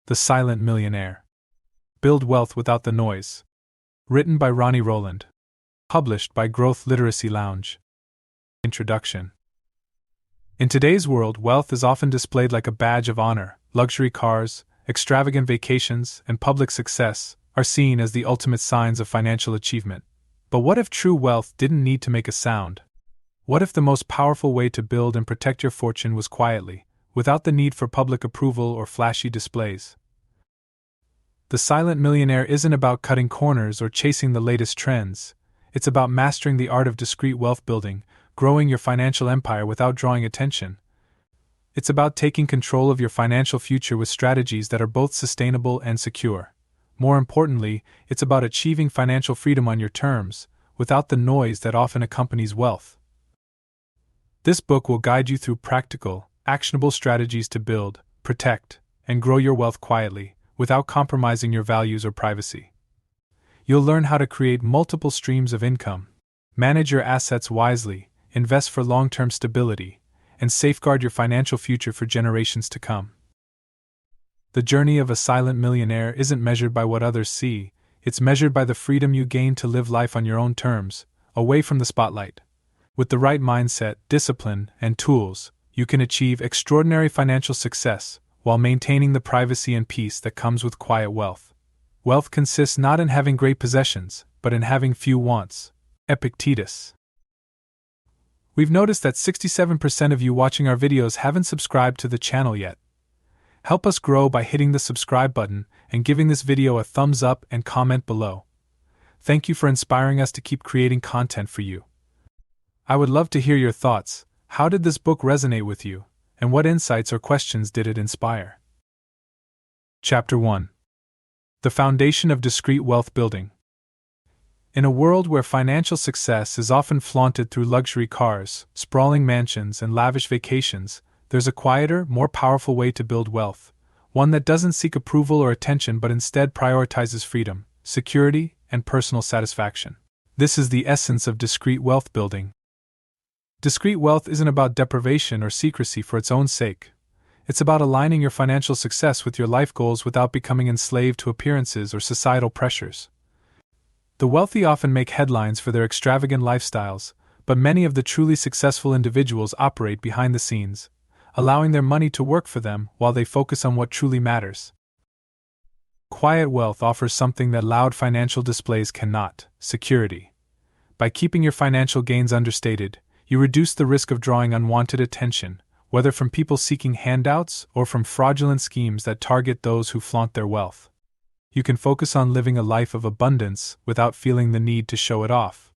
The Silent Millionaire. Build Wealth Without the Noise. Written by Ronnie Rowland. Published by Growth Literacy Lounge. Introduction. In today's world, wealth is often displayed like a badge of honor. Luxury cars, extravagant vacations, and public success are seen as the ultimate signs of financial achievement. But what if true wealth didn't need to make a sound? What if the most powerful way to build and protect your fortune was quietly, without the need for public approval or flashy displays? The Silent Millionaire isn't about cutting corners or chasing the latest trends. It's about mastering the art of discreet wealth building, growing your financial empire without drawing attention. It's about taking control of your financial future with strategies that are both sustainable and secure. More importantly, it's about achieving financial freedom on your terms, without the noise that often accompanies wealth. This book will guide you through practical, actionable strategies to build, protect, and grow your wealth quietly, without compromising your values or privacy. You'll learn how to create multiple streams of income, manage your assets wisely, invest for long-term stability, and safeguard your financial future for generations to come. The journey of a silent millionaire isn't measured by what others see, it's measured by the freedom you gain to live life on your own terms, away from the spotlight. With the right mindset, discipline, and tools, you can achieve extraordinary financial success while maintaining the privacy and peace that comes with quiet wealth. Wealth consists not in having great possessions, but in having few wants. Epictetus. We've noticed that 67% of you watching our videos haven't subscribed to the channel yet. Help us grow by hitting the subscribe button and giving this video a thumbs up and comment below. Thank you for inspiring us to keep creating content for you. I would love to hear your thoughts. How did this book resonate with you, and what insights or questions did it inspire? Chapter 1. The Foundation of Discrete Wealth Building. In a world where financial success is often flaunted through luxury cars, sprawling mansions, and lavish vacations, there's a quieter, more powerful way to build wealth, one that doesn't seek approval or attention but instead prioritizes freedom, security, and personal satisfaction. This is the essence of discrete wealth building. Discrete wealth isn't about deprivation or secrecy for its own sake. It's about aligning your financial success with your life goals without becoming enslaved to appearances or societal pressures. The wealthy often make headlines for their extravagant lifestyles, but many of the truly successful individuals operate behind the scenes, allowing their money to work for them while they focus on what truly matters. Quiet wealth offers something that loud financial displays cannot: security. By keeping your financial gains understated, you reduce the risk of drawing unwanted attention, whether from people seeking handouts or from fraudulent schemes that target those who flaunt their wealth. You can focus on living a life of abundance without feeling the need to show it off.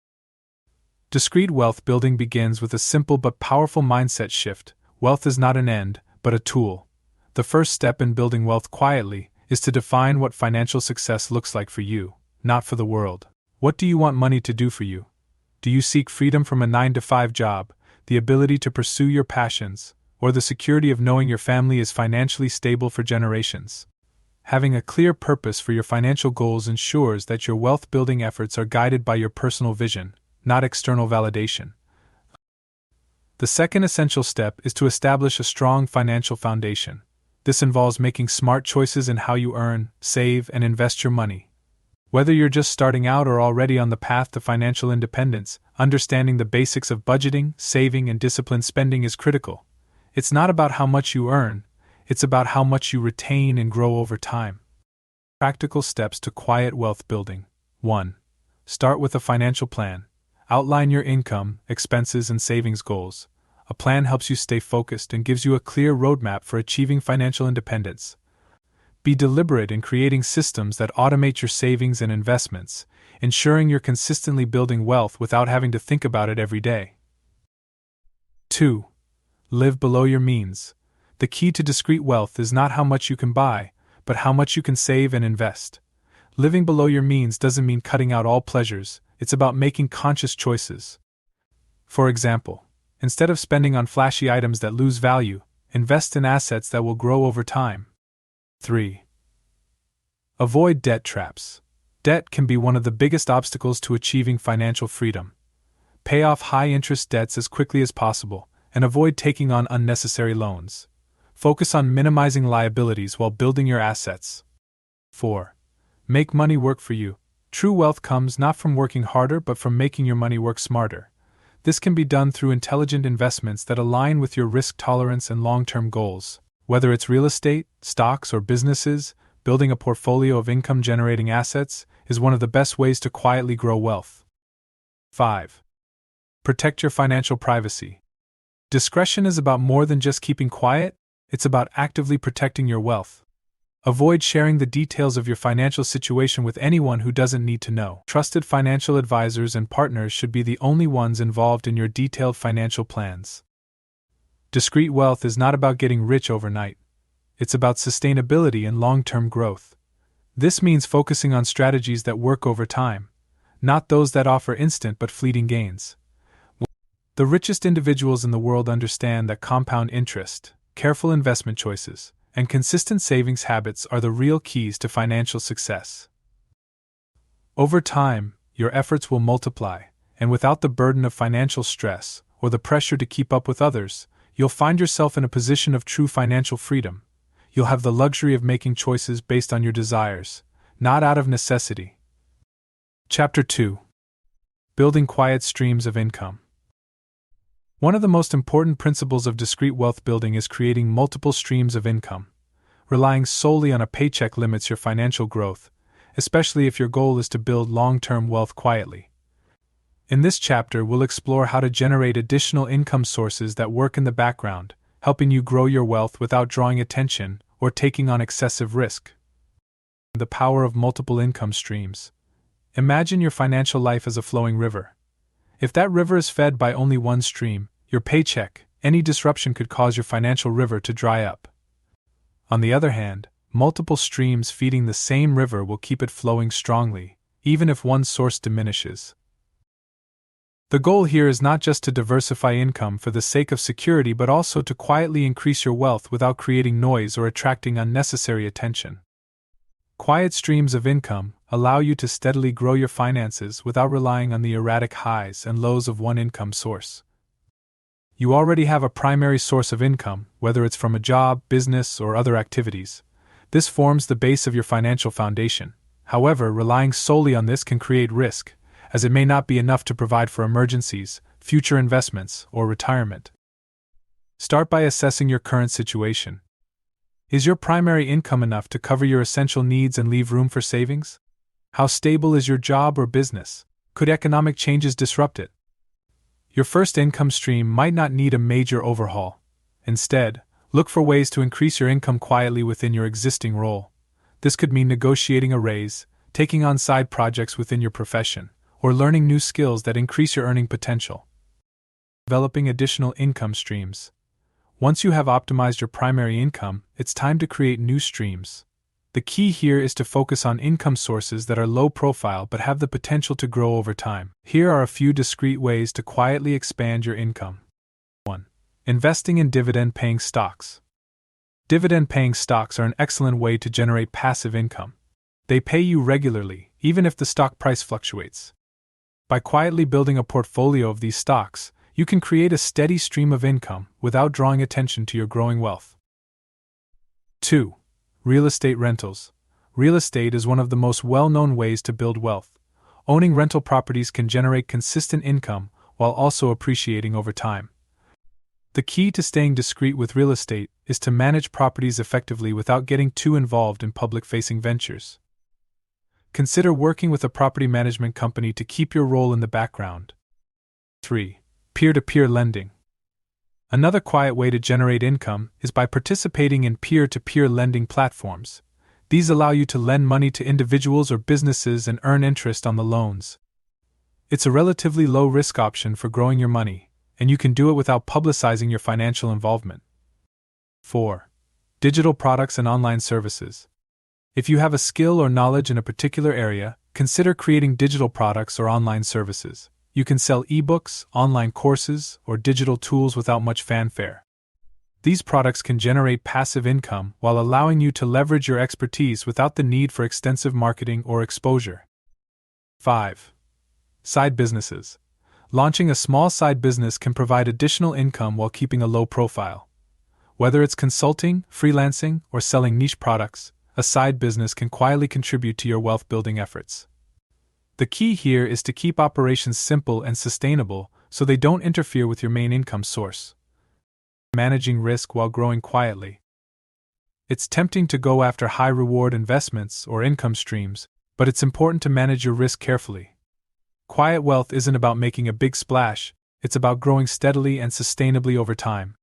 Discrete wealth building begins with a simple but powerful mindset shift. Wealth is not an end, but a tool. The first step in building wealth quietly is to define what financial success looks like for you, not for the world. What do you want money to do for you? Do you seek freedom from a 9-to-5 job, the ability to pursue your passions, or the security of knowing your family is financially stable for generations? Having a clear purpose for your financial goals ensures that your wealth-building efforts are guided by your personal vision, not external validation. The second essential step is to establish a strong financial foundation. This involves making smart choices in how you earn, save, and invest your money. Whether you're just starting out or already on the path to financial independence, understanding the basics of budgeting, saving, and disciplined spending is critical. It's not about how much you earn, it's about how much you retain and grow over time. Practical steps to quiet wealth building. 1. Start with a financial plan. Outline your income, expenses, and savings goals. A plan helps you stay focused and gives you a clear roadmap for achieving financial independence. Be deliberate in creating systems that automate your savings and investments, ensuring you're consistently building wealth without having to think about it every day. 2. Live below your means. The key to discrete wealth is not how much you can buy, but how much you can save and invest. Living below your means doesn't mean cutting out all pleasures, it's about making conscious choices. For example, instead of spending on flashy items that lose value, invest in assets that will grow over time. 3. Avoid debt traps. Debt can be one of the biggest obstacles to achieving financial freedom. Pay off high-interest debts as quickly as possible, and avoid taking on unnecessary loans. Focus on minimizing liabilities while building your assets. 4. Make money work for you. True wealth comes not from working harder but from making your money work smarter. This can be done through intelligent investments that align with your risk tolerance and long-term goals. Whether it's real estate, stocks, or businesses, building a portfolio of income-generating assets is one of the best ways to quietly grow wealth. 5. Protect your financial privacy. Discretion is about more than just keeping quiet, it's about actively protecting your wealth. Avoid sharing the details of your financial situation with anyone who doesn't need to know. Trusted financial advisors and partners should be the only ones involved in your detailed financial plans. Discrete wealth is not about getting rich overnight. It's about sustainability and long-term growth. This means focusing on strategies that work over time, not those that offer instant but fleeting gains. The richest individuals in the world understand that compound interest, careful investment choices, and consistent savings habits are the real keys to financial success. Over time, your efforts will multiply, and without the burden of financial stress or the pressure to keep up with others, you'll find yourself in a position of true financial freedom. You'll have the luxury of making choices based on your desires, not out of necessity. Chapter 2. Building quiet streams of income. One of the most important principles of discrete wealth building is creating multiple streams of income. Relying solely on a paycheck limits your financial growth, especially if your goal is to build long-term wealth quietly. In this chapter, we'll explore how to generate additional income sources that work in the background, helping you grow your wealth without drawing attention or taking on excessive risk. The power of multiple income streams. Imagine your financial life as a flowing river. If that river is fed by only one stream, your paycheck, any disruption could cause your financial river to dry up. On the other hand, multiple streams feeding the same river will keep it flowing strongly, even if one source diminishes. The goal here is not just to diversify income for the sake of security but also to quietly increase your wealth without creating noise or attracting unnecessary attention. Quiet streams of income allow you to steadily grow your finances without relying on the erratic highs and lows of one income source. You already have a primary source of income, whether it's from a job, business, or other activities. This forms the base of your financial foundation. However, relying solely on this can create risk, as it may not be enough to provide for emergencies, future investments, or retirement. Start by assessing your current situation. Is your primary income enough to cover your essential needs and leave room for savings? How stable is your job or business? Could economic changes disrupt it? Your first income stream might not need a major overhaul. Instead, look for ways to increase your income quietly within your existing role. This could mean negotiating a raise, taking on side projects within your profession, or learning new skills that increase your earning potential. Developing additional income streams. Once you have optimized your primary income, it's time to create new streams. The key here is to focus on income sources that are low profile but have the potential to grow over time. Here are a few discrete ways to quietly expand your income. 1. Investing in dividend-paying stocks. Dividend-paying stocks are an excellent way to generate passive income. They pay you regularly, even if the stock price fluctuates. By quietly building a portfolio of these stocks, you can create a steady stream of income without drawing attention to your growing wealth. 2. Real estate rentals. Real estate is one of the most well-known ways to build wealth. Owning rental properties can generate consistent income while also appreciating over time. The key to staying discreet with real estate is to manage properties effectively without getting too involved in public-facing ventures. Consider working with a property management company to keep your role in the background. 3. Peer-to-peer lending. Another quiet way to generate income is by participating in peer-to-peer lending platforms. These allow you to lend money to individuals or businesses and earn interest on the loans. It's a relatively low-risk option for growing your money, and you can do it without publicizing your financial involvement. 4. Digital products and online services. If you have a skill or knowledge in a particular area, consider creating digital products or online services. You can sell ebooks, online courses, or digital tools without much fanfare. These products can generate passive income while allowing you to leverage your expertise without the need for extensive marketing or exposure. 5. Side businesses. Launching a small side business can provide additional income while keeping a low profile. Whether it's consulting, freelancing, or selling niche products, a side business can quietly contribute to your wealth building efforts. The key here is to keep operations simple and sustainable so they don't interfere with your main income source. Managing risk while growing quietly. It's tempting to go after high reward investments or income streams, but it's important to manage your risk carefully. Quiet wealth isn't about making a big splash, it's about growing steadily and sustainably over time.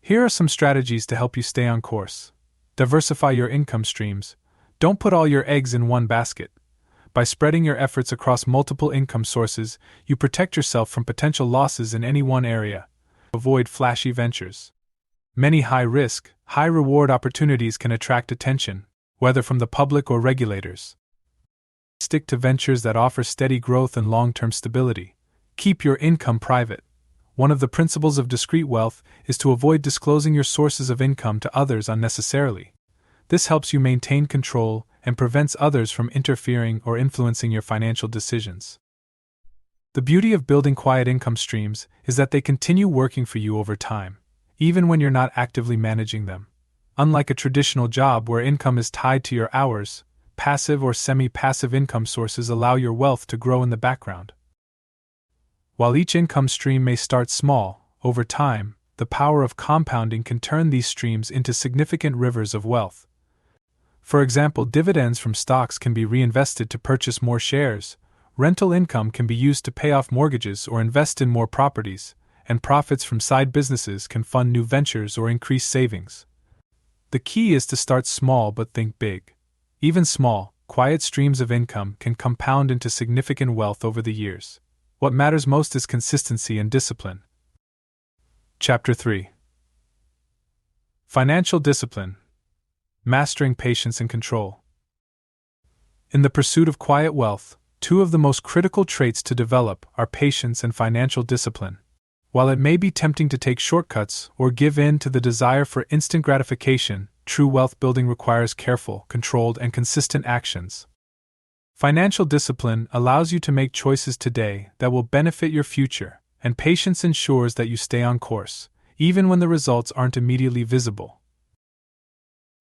Here are some strategies to help you stay on course. Diversify your income streams. Don't put all your eggs in one basket. By spreading your efforts across multiple income sources, you protect yourself from potential losses in any one area. Avoid flashy ventures. Many high-risk, high-reward opportunities can attract attention, whether from the public or regulators. Stick to ventures that offer steady growth and long-term stability. Keep your income private. One of the principles of discrete wealth is to avoid disclosing your sources of income to others unnecessarily. This helps you maintain control and prevents others from interfering or influencing your financial decisions. The beauty of building quiet income streams is that they continue working for you over time, even when you're not actively managing them. Unlike a traditional job where income is tied to your hours, passive or semi-passive income sources allow your wealth to grow in the background. While each income stream may start small, over time, the power of compounding can turn these streams into significant rivers of wealth. For example, dividends from stocks can be reinvested to purchase more shares, rental income can be used to pay off mortgages or invest in more properties, and profits from side businesses can fund new ventures or increase savings. The key is to start small but think big. Even small, quiet streams of income can compound into significant wealth over the years. What matters most is consistency and discipline. Chapter 3. Financial Discipline. Mastering Patience and Control. In the pursuit of quiet wealth, two of the most critical traits to develop are patience and financial discipline. While it may be tempting to take shortcuts or give in to the desire for instant gratification, true wealth building requires careful, controlled, and consistent actions. Financial discipline allows you to make choices today that will benefit your future, and patience ensures that you stay on course, even when the results aren't immediately visible.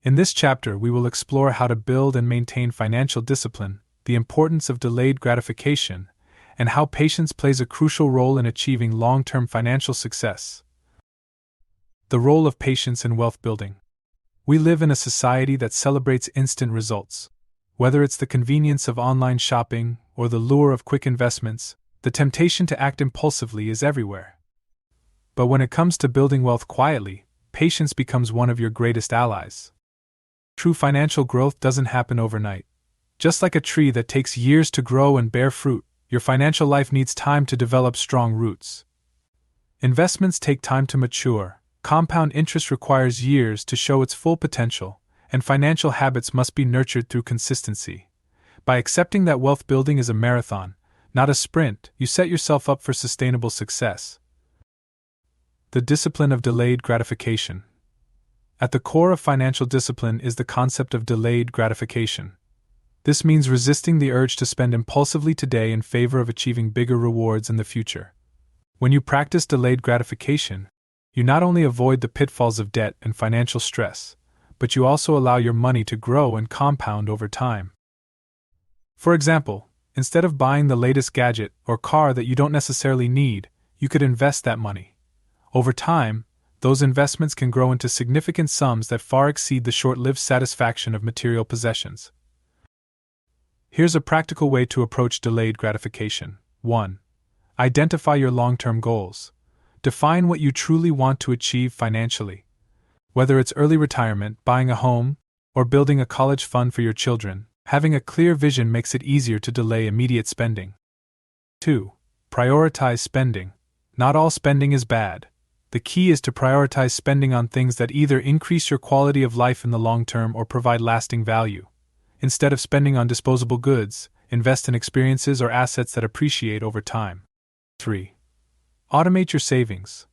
In this chapter, we will explore how to build and maintain financial discipline, the importance of delayed gratification, and how patience plays a crucial role in achieving long-term financial success. The role of patience in wealth building. We live in a society that celebrates instant results. Whether it's the convenience of online shopping or the lure of quick investments, the temptation to act impulsively is everywhere. But when it comes to building wealth quietly, patience becomes one of your greatest allies. True financial growth doesn't happen overnight. Just like a tree that takes years to grow and bear fruit, your financial life needs time to develop strong roots. Investments take time to mature, compound interest requires years to show its full potential, and financial habits must be nurtured through consistency. By accepting that wealth building is a marathon, not a sprint, you set yourself up for sustainable success. The discipline of delayed gratification. At the core of financial discipline is the concept of delayed gratification. This means resisting the urge to spend impulsively today in favor of achieving bigger rewards in the future. When you practice delayed gratification, you not only avoid the pitfalls of debt and financial stress, but you also allow your money to grow and compound over time. For example, instead of buying the latest gadget or car that you don't necessarily need, you could invest that money. Over time, those investments can grow into significant sums that far exceed the short-lived satisfaction of material possessions. Here's a practical way to approach delayed gratification. 1. Identify your long-term goals. Define what you truly want to achieve financially. Whether it's early retirement, buying a home, or building a college fund for your children, having a clear vision makes it easier to delay immediate spending. 2. Prioritize spending. Not all spending is bad. The key is to prioritize spending on things that either increase your quality of life in the long term or provide lasting value. Instead of spending on disposable goods, invest in experiences or assets that appreciate over time. 3. Automate your savings.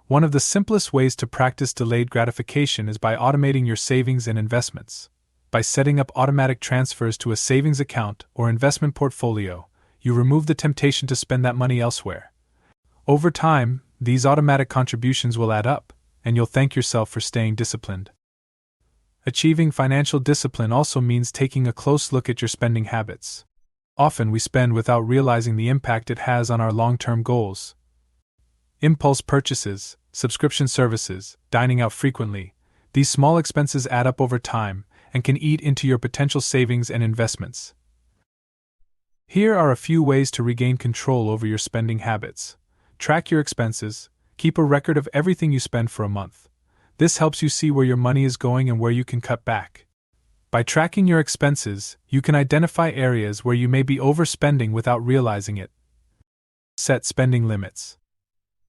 One of the simplest ways to practice delayed gratification is by automating your savings and investments. By setting up automatic transfers to a savings account or investment portfolio, you remove the temptation to spend that money elsewhere. Over time, these automatic contributions will add up, and you'll thank yourself for staying disciplined. Achieving financial discipline also means taking a close look at your spending habits. Often we spend without realizing the impact it has on our long-term goals. Impulse purchases, subscription services, dining out frequently, these small expenses add up over time and can eat into your potential savings and investments. Here are a few ways to regain control over your spending habits. Track your expenses. Keep a record of everything you spend for a month. This helps you see where your money is going and where you can cut back. By tracking your expenses, you can identify areas where you may be overspending without realizing it. Set spending limits.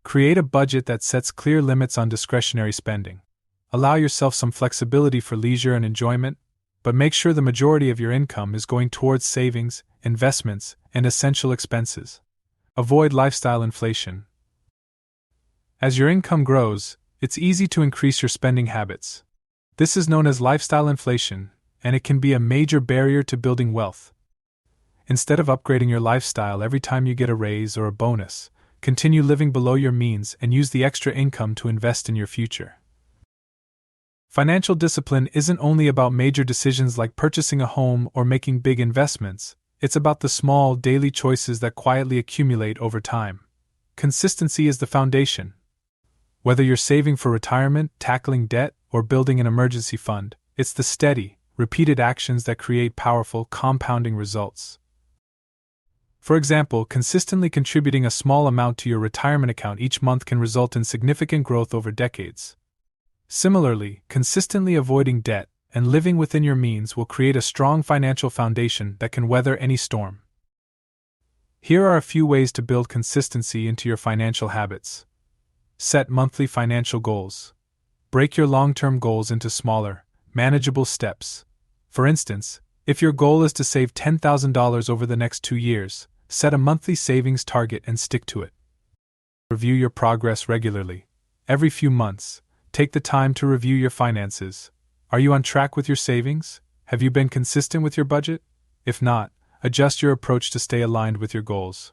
Create a budget that sets clear limits on discretionary spending. Allow yourself some flexibility for leisure and enjoyment, but make sure the majority of your income is going towards savings, investments, and essential expenses. Avoid lifestyle inflation. As your income grows, it's easy to increase your spending habits. This is known as lifestyle inflation, and it can be a major barrier to building wealth. Instead of upgrading your lifestyle every time you get a raise or a bonus, continue living below your means and use the extra income to invest in your future. Financial discipline isn't only about major decisions like purchasing a home or making big investments, it's about the small, daily choices that quietly accumulate over time. Consistency is the foundation. Whether you're saving for retirement, tackling debt, or building an emergency fund, it's the steady, repeated actions that create powerful, compounding results. For example, consistently contributing a small amount to your retirement account each month can result in significant growth over decades. Similarly, consistently avoiding debt and living within your means will create a strong financial foundation that can weather any storm. Here are a few ways to build consistency into your financial habits. Set monthly financial goals. Break your long-term goals into smaller, manageable steps. For instance, if your goal is to save $10,000 over the next 2 years, set a monthly savings target and stick to it. Review your progress regularly. Every few months, take the time to review your finances. Are you on track with your savings? Have you been consistent with your budget? If not, adjust your approach to stay aligned with your goals.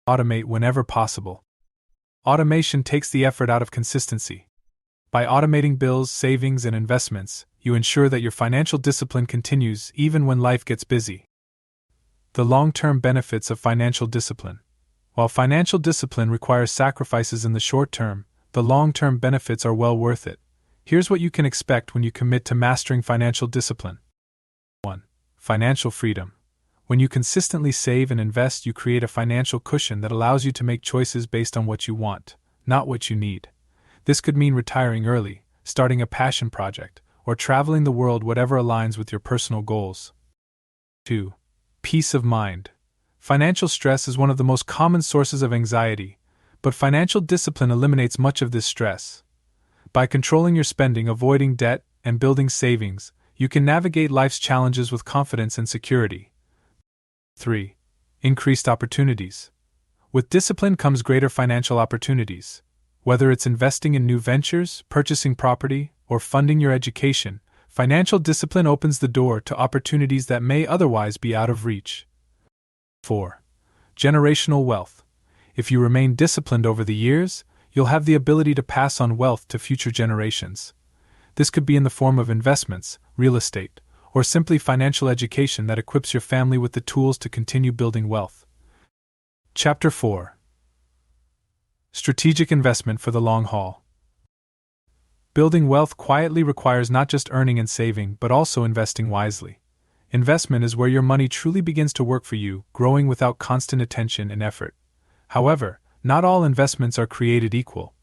Automate whenever possible. Automation takes the effort out of consistency. By automating bills, savings, and investments, you ensure that your financial discipline continues even when life gets busy. The long-term benefits of financial discipline. While financial discipline requires sacrifices in the short term, the long-term benefits are well worth it. Here's what you can expect when you commit to mastering financial discipline. 1. Financial freedom. When you consistently save and invest, you create a financial cushion that allows you to make choices based on what you want, not what you need. This could mean retiring early, starting a passion project, or traveling the world, whatever aligns with your personal goals. 2. Peace of mind. Financial stress is one of the most common sources of anxiety, but financial discipline eliminates much of this stress. By controlling your spending, avoiding debt, and building savings, you can navigate life's challenges with confidence and security. 3. Increased opportunities. With discipline comes greater financial opportunities. Whether it's investing in new ventures, purchasing property, or funding your education, financial discipline opens the door to opportunities that may otherwise be out of reach. 4. Generational wealth. If you remain disciplined over the years, you'll have the ability to pass on wealth to future generations. This could be in the form of investments, real estate, or simply financial education that equips your family with the tools to continue building wealth. Chapter 4. Strategic investment for the long haul. Building wealth quietly requires not just earning and saving, but also investing wisely. Investment is where your money truly begins to work for you, growing without constant attention and effort. However, not all investments are created equal.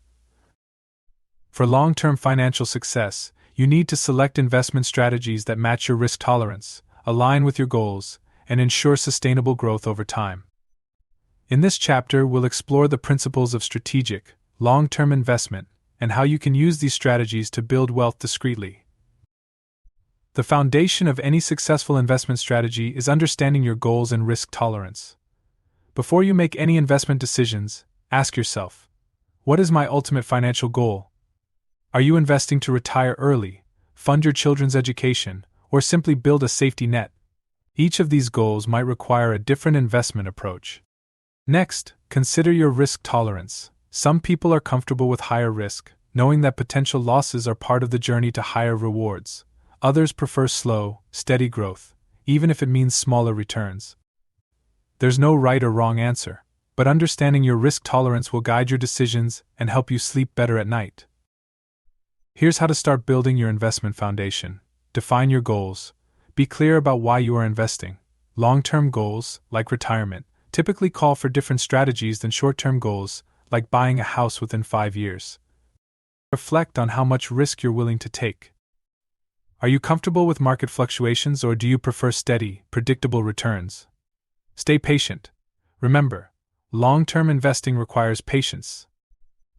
For long-term financial success, you need to select investment strategies that match your risk tolerance, align with your goals, and ensure sustainable growth over time. In this chapter, we'll explore the principles of strategic, long-term investment and how you can use these strategies to build wealth discreetly. The foundation of any successful investment strategy is understanding your goals and risk tolerance. Before you make any investment decisions, ask yourself, what is my ultimate financial goal? Are you investing to retire early, fund your children's education, or simply build a safety net? Each of these goals might require a different investment approach. Next, consider your risk tolerance. Some people are comfortable with higher risk, knowing that potential losses are part of the journey to higher rewards. Others prefer slow, steady growth, even if it means smaller returns. There's no right or wrong answer, but understanding your risk tolerance will guide your decisions and help you sleep better at night. Here's how to start building your investment foundation. Define your goals. Be clear about why you are investing. Long-term goals, like retirement, typically call for different strategies than short-term goals, like buying a house within 5 years. Reflect on how much risk you're willing to take. Are you comfortable with market fluctuations, or do you prefer steady, predictable returns? Stay patient. Remember, long-term investing requires patience.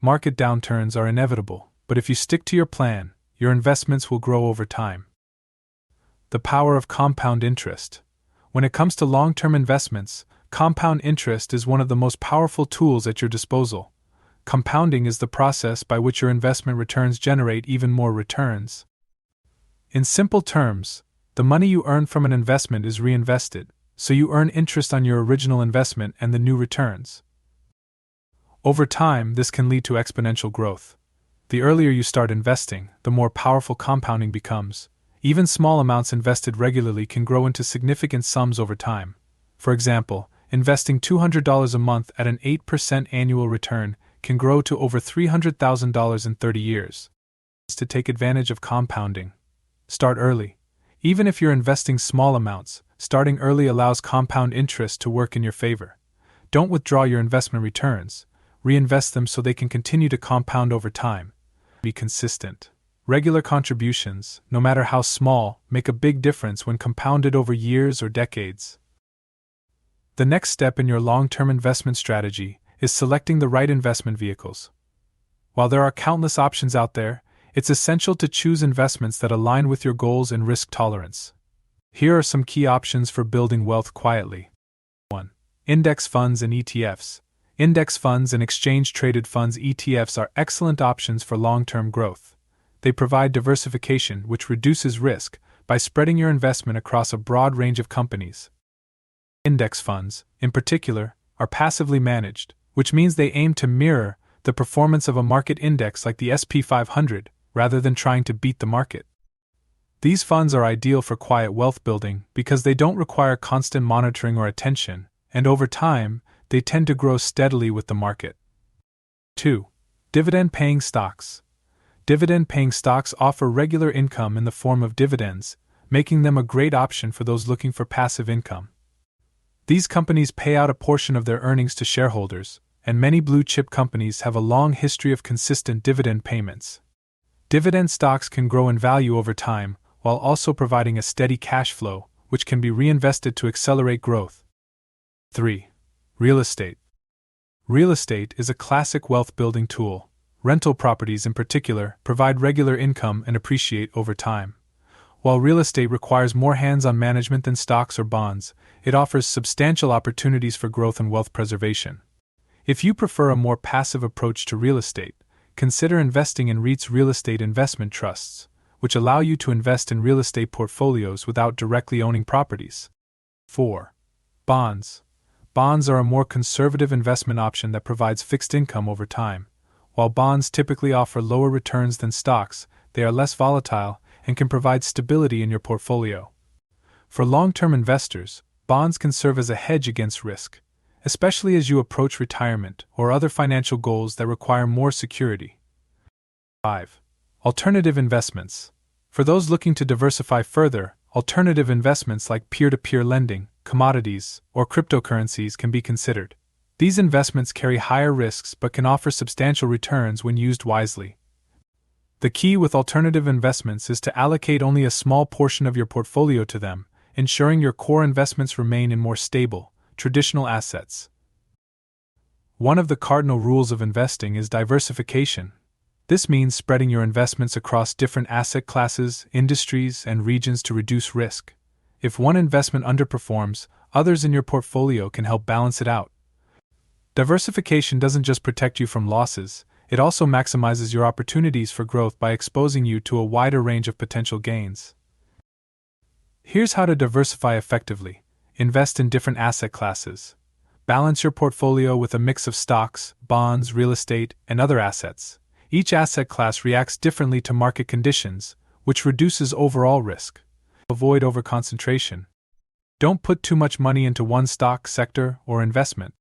Market downturns are inevitable, but if you stick to your plan, your investments will grow over time. The power of compound interest. When it comes to long-term investments, compound interest is one of the most powerful tools at your disposal. Compounding is the process by which your investment returns generate even more returns. In simple terms, the money you earn from an investment is reinvested, so you earn interest on your original investment and the new returns. Over time, this can lead to exponential growth. The earlier you start investing, the more powerful compounding becomes. Even small amounts invested regularly can grow into significant sums over time. For example, investing $200 a month at an 8% annual return can grow to over $300,000 in 30 years. To take advantage of compounding, start early. Even if you're investing small amounts, starting early allows compound interest to work in your favor. Don't withdraw your investment returns. Reinvest them so they can continue to compound over time. Be consistent. Regular contributions, no matter how small, make a big difference when compounded over years or decades. The next step in your long-term investment strategy is selecting the right investment vehicles. While there are countless options out there, it's essential to choose investments that align with your goals and risk tolerance. Here are some key options for building wealth quietly. 1. Index funds and ETFs. Index funds and exchange-traded funds (ETFs) are excellent options for long-term growth. They provide diversification, which reduces risk by spreading your investment across a broad range of companies. Index funds, in particular, are passively managed, which means they aim to mirror the performance of a market index like the S&P 500, rather than trying to beat the market. These funds are ideal for quiet wealth building because they don't require constant monitoring or attention, and over time, they tend to grow steadily with the market. 2. Dividend-paying stocks. Dividend-paying stocks offer regular income in the form of dividends, making them a great option for those looking for passive income. These companies pay out a portion of their earnings to shareholders, and many blue-chip companies have a long history of consistent dividend payments. Dividend stocks can grow in value over time, while also providing a steady cash flow, which can be reinvested to accelerate growth. 3. Real estate. Real estate is a classic wealth-building tool. Rental properties, in particular, provide regular income and appreciate over time. While real estate requires more hands-on management than stocks or bonds, it offers substantial opportunities for growth and wealth preservation. If you prefer a more passive approach to real estate, consider investing in REITs, real estate investment trusts, which allow you to invest in real estate portfolios without directly owning properties. 4. Bonds. Bonds are a more conservative investment option that provides fixed income over time. While bonds typically offer lower returns than stocks, they are less volatile and can provide stability in your portfolio. For long-term investors, bonds can serve as a hedge against risk, especially as you approach retirement or other financial goals that require more security. 5. Alternative investments. For those looking to diversify further, alternative investments like peer-to-peer lending, commodities, or cryptocurrencies can be considered. These investments carry higher risks but can offer substantial returns when used wisely. The key with alternative investments is to allocate only a small portion of your portfolio to them, ensuring your core investments remain in more stable, traditional assets. One of the cardinal rules of investing is diversification. This means spreading your investments across different asset classes, industries, and regions to reduce risk. If one investment underperforms, others in your portfolio can help balance it out. Diversification doesn't just protect you from losses, it also maximizes your opportunities for growth by exposing you to a wider range of potential gains. Here's how to diversify effectively. Invest in different asset classes. Balance your portfolio with a mix of stocks, bonds, real estate, and other assets. Each asset class reacts differently to market conditions, which reduces overall risk. Avoid overconcentration. Don't put too much money into one stock, sector, or investment.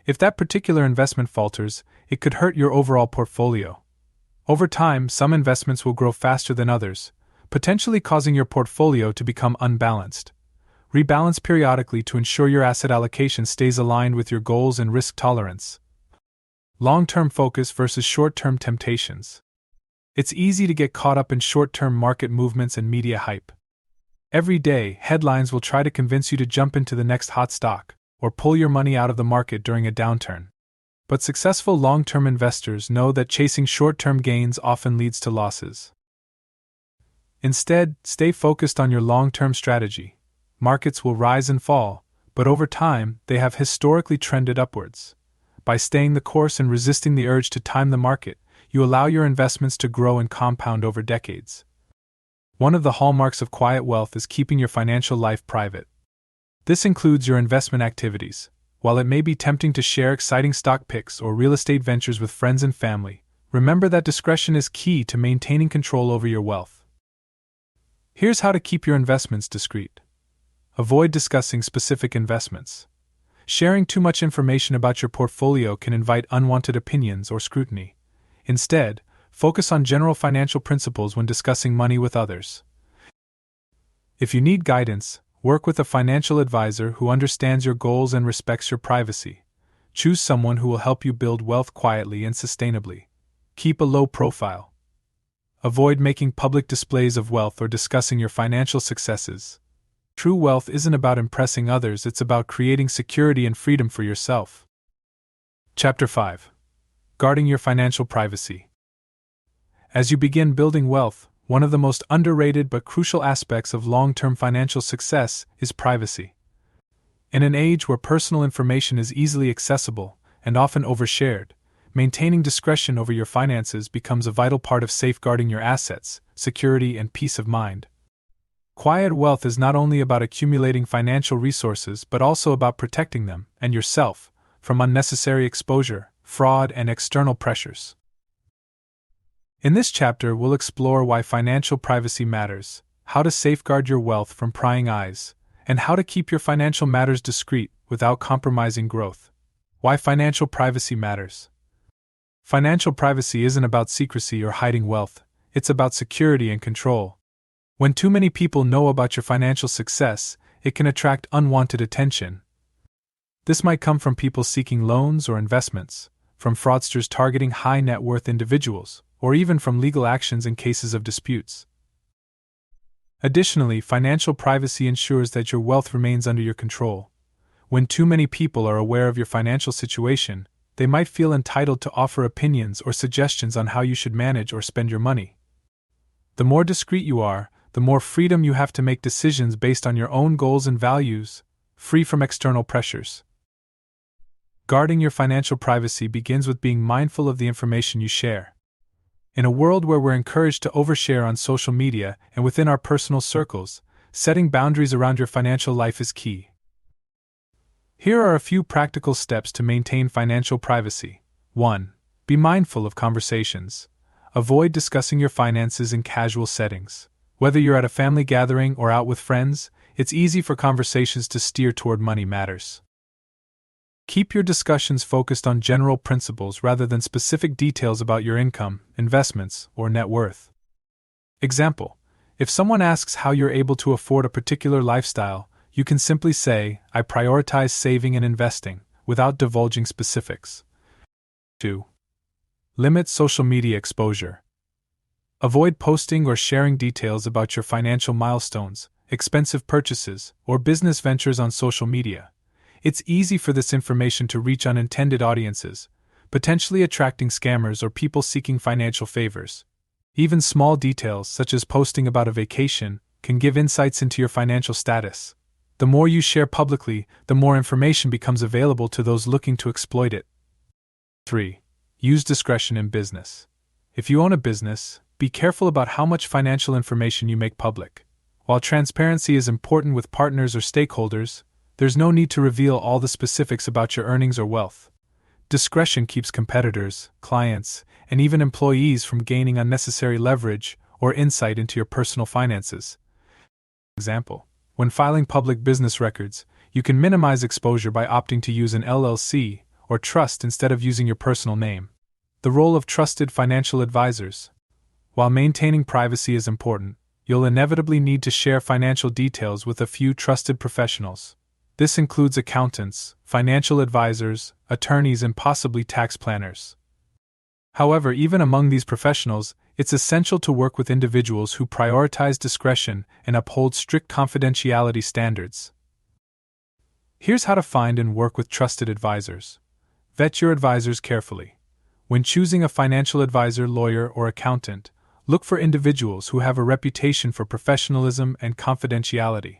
If that particular investment falters, it could hurt your overall portfolio. Over time, some investments will grow faster than others, potentially causing your portfolio to become unbalanced. Rebalance periodically to ensure your asset allocation stays aligned with your goals and risk tolerance. Long-term focus versus short-term temptations. It's easy to get caught up in short-term market movements and media hype. Every day, headlines will try to convince you to jump into the next hot stock, or pull your money out of the market during a downturn. But successful long-term investors know that chasing short-term gains often leads to losses. Instead, stay focused on your long-term strategy. Markets will rise and fall, but over time, they have historically trended upwards. By staying the course and resisting the urge to time the market, you allow your investments to grow and compound over decades. One of the hallmarks of quiet wealth is keeping your financial life private. This includes your investment activities. While it may be tempting to share exciting stock picks or real estate ventures with friends and family, remember that discretion is key to maintaining control over your wealth. Here's how to keep your investments discreet. Avoid discussing specific investments. Sharing too much information about your portfolio can invite unwanted opinions or scrutiny. Instead, focus on general financial principles when discussing money with others. If you need guidance, work with a financial advisor who understands your goals and respects your privacy. Choose someone who will help you build wealth quietly and sustainably. Keep a low profile. Avoid making public displays of wealth or discussing your financial successes. True wealth isn't about impressing others, it's about creating security and freedom for yourself. Chapter 5. Guarding your financial privacy. As you begin building wealth, one of the most underrated but crucial aspects of long-term financial success is privacy. In an age where personal information is easily accessible and often overshared, maintaining discretion over your finances becomes a vital part of safeguarding your assets, security, and peace of mind. Quiet wealth is not only about accumulating financial resources but also about protecting them, and yourself, from unnecessary exposure, fraud, and external pressures. In this chapter, we'll explore why financial privacy matters, how to safeguard your wealth from prying eyes, and how to keep your financial matters discreet without compromising growth. Why financial privacy matters. Financial privacy isn't about secrecy or hiding wealth, it's about security and control. When too many people know about your financial success, it can attract unwanted attention. This might come from people seeking loans or investments, from fraudsters targeting high net worth individuals, or even from legal actions in cases of disputes. Additionally, financial privacy ensures that your wealth remains under your control. When too many people are aware of your financial situation, they might feel entitled to offer opinions or suggestions on how you should manage or spend your money. The more discreet you are, the more freedom you have to make decisions based on your own goals and values, free from external pressures. Guarding your financial privacy begins with being mindful of the information you share. In a world where we're encouraged to overshare on social media and within our personal circles, setting boundaries around your financial life is key. Here are a few practical steps to maintain financial privacy. 1. Be mindful of conversations. Avoid discussing your finances in casual settings. Whether you're at a family gathering or out with friends, it's easy for conversations to steer toward money matters. Keep your discussions focused on general principles rather than specific details about your income, investments, or net worth. Example: if someone asks how you're able to afford a particular lifestyle, you can simply say, "I prioritize saving and investing," without divulging specifics. 2. Limit social media exposure. Avoid posting or sharing details about your financial milestones, expensive purchases, or business ventures on social media. It's easy for this information to reach unintended audiences, potentially attracting scammers or people seeking financial favors. Even small details, such as posting about a vacation, can give insights into your financial status. The more you share publicly, the more information becomes available to those looking to exploit it. 3. Use discretion in business. If you own a business, be careful about how much financial information you make public. While transparency is important with partners or stakeholders, there's no need to reveal all the specifics about your earnings or wealth. Discretion keeps competitors, clients, and even employees from gaining unnecessary leverage or insight into your personal finances. Example: when filing public business records, you can minimize exposure by opting to use an LLC or trust instead of using your personal name. The role of trusted financial advisors. While maintaining privacy is important, you'll inevitably need to share financial details with a few trusted professionals. This includes accountants, financial advisors, attorneys, and possibly tax planners. However, even among these professionals, it's essential to work with individuals who prioritize discretion and uphold strict confidentiality standards. Here's how to find and work with trusted advisors. Vet your advisors carefully. When choosing a financial advisor, lawyer, or accountant, look for individuals who have a reputation for professionalism and confidentiality.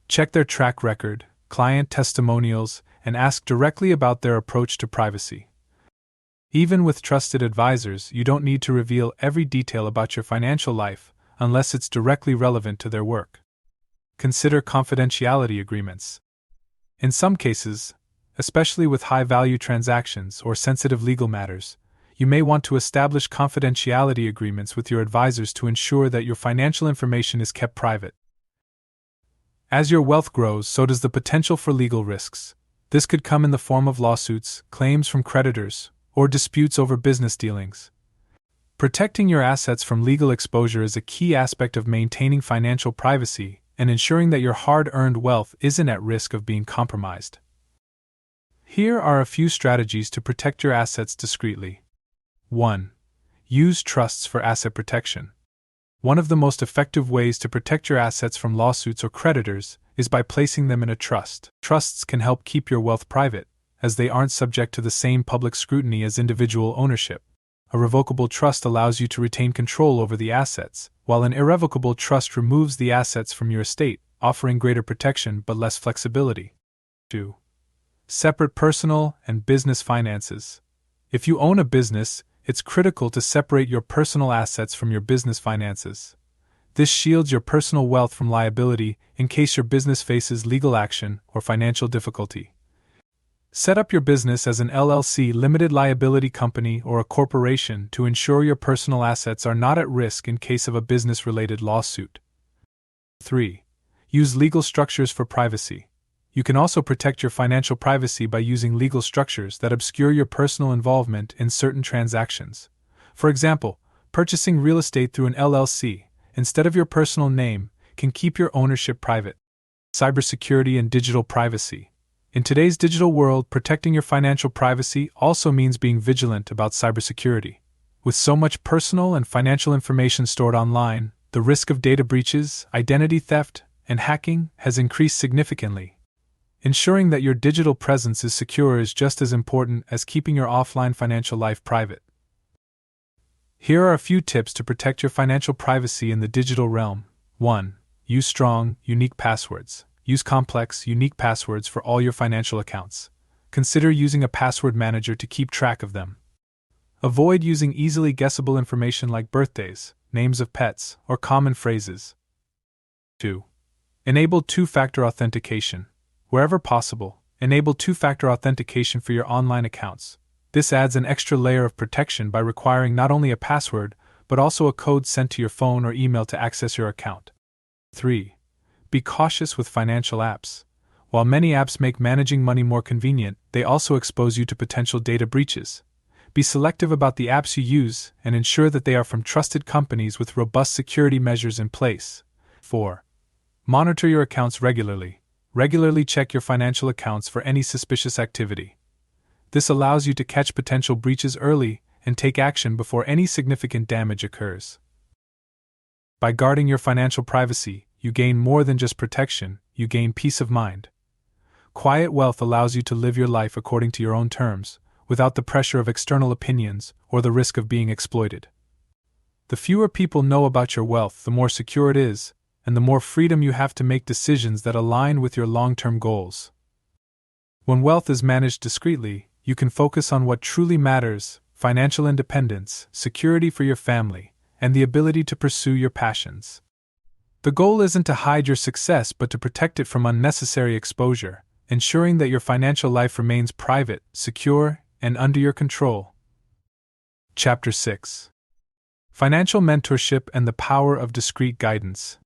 Check their track record, client testimonials, and ask directly about their approach to privacy. Even with trusted advisors, you don't need to reveal every detail about your financial life unless it's directly relevant to their work. Consider confidentiality agreements. In some cases, especially with high-value transactions or sensitive legal matters, you may want to establish confidentiality agreements with your advisors to ensure that your financial information is kept private. As your wealth grows, so does the potential for legal risks. This could come in the form of lawsuits, claims from creditors, or disputes over business dealings. Protecting your assets from legal exposure is a key aspect of maintaining financial privacy and ensuring that your hard-earned wealth isn't at risk of being compromised. Here are a few strategies to protect your assets discreetly. 1. Use trusts for asset protection. One of the most effective ways to protect your assets from lawsuits or creditors is by placing them in a trust. Trusts can help keep your wealth private, as they aren't subject to the same public scrutiny as individual ownership. A revocable trust allows you to retain control over the assets, while an irrevocable trust removes the assets from your estate, offering greater protection but less flexibility. 2. Separate personal and business finances. If you own a business, it's critical to separate your personal assets from your business finances. This shields your personal wealth from liability in case your business faces legal action or financial difficulty. Set up your business as an LLC, limited liability company, or a corporation to ensure your personal assets are not at risk in case of a business-related lawsuit. 3. Use legal structures for privacy. You can also protect your financial privacy by using legal structures that obscure your personal involvement in certain transactions. For example, purchasing real estate through an LLC, instead of your personal name, can keep your ownership private. Cybersecurity and digital privacy. In today's digital world, protecting your financial privacy also means being vigilant about cybersecurity. With so much personal and financial information stored online, the risk of data breaches, identity theft, and hacking has increased significantly. Ensuring that your digital presence is secure is just as important as keeping your offline financial life private. Here are a few tips to protect your financial privacy in the digital realm. 1. Use strong, unique passwords. Use complex, unique passwords for all your financial accounts. Consider using a password manager to keep track of them. Avoid using easily guessable information like birthdays, names of pets, or common phrases. 2. Enable two-factor authentication. Wherever possible, enable two-factor authentication for your online accounts. This adds an extra layer of protection by requiring not only a password, but also a code sent to your phone or email to access your account. 3. Be cautious with financial apps. While many apps make managing money more convenient, they also expose you to potential data breaches. Be selective about the apps you use and ensure that they are from trusted companies with robust security measures in place. 4. Monitor your accounts regularly. Regularly check your financial accounts for any suspicious activity. This allows you to catch potential breaches early and take action before any significant damage occurs. By guarding your financial privacy, you gain more than just protection, you gain peace of mind. Quiet wealth allows you to live your life according to your own terms, without the pressure of external opinions or the risk of being exploited. The fewer people know about your wealth, the more secure it is, and the more freedom you have to make decisions that align with your long-term goals. When wealth is managed discreetly, you can focus on what truly matters: financial independence, security for your family, and the ability to pursue your passions. The goal isn't to hide your success but to protect it from unnecessary exposure, ensuring that your financial life remains private, secure, and under your control. Chapter 6: Financial Mentorship and the Power of Discrete Guidance.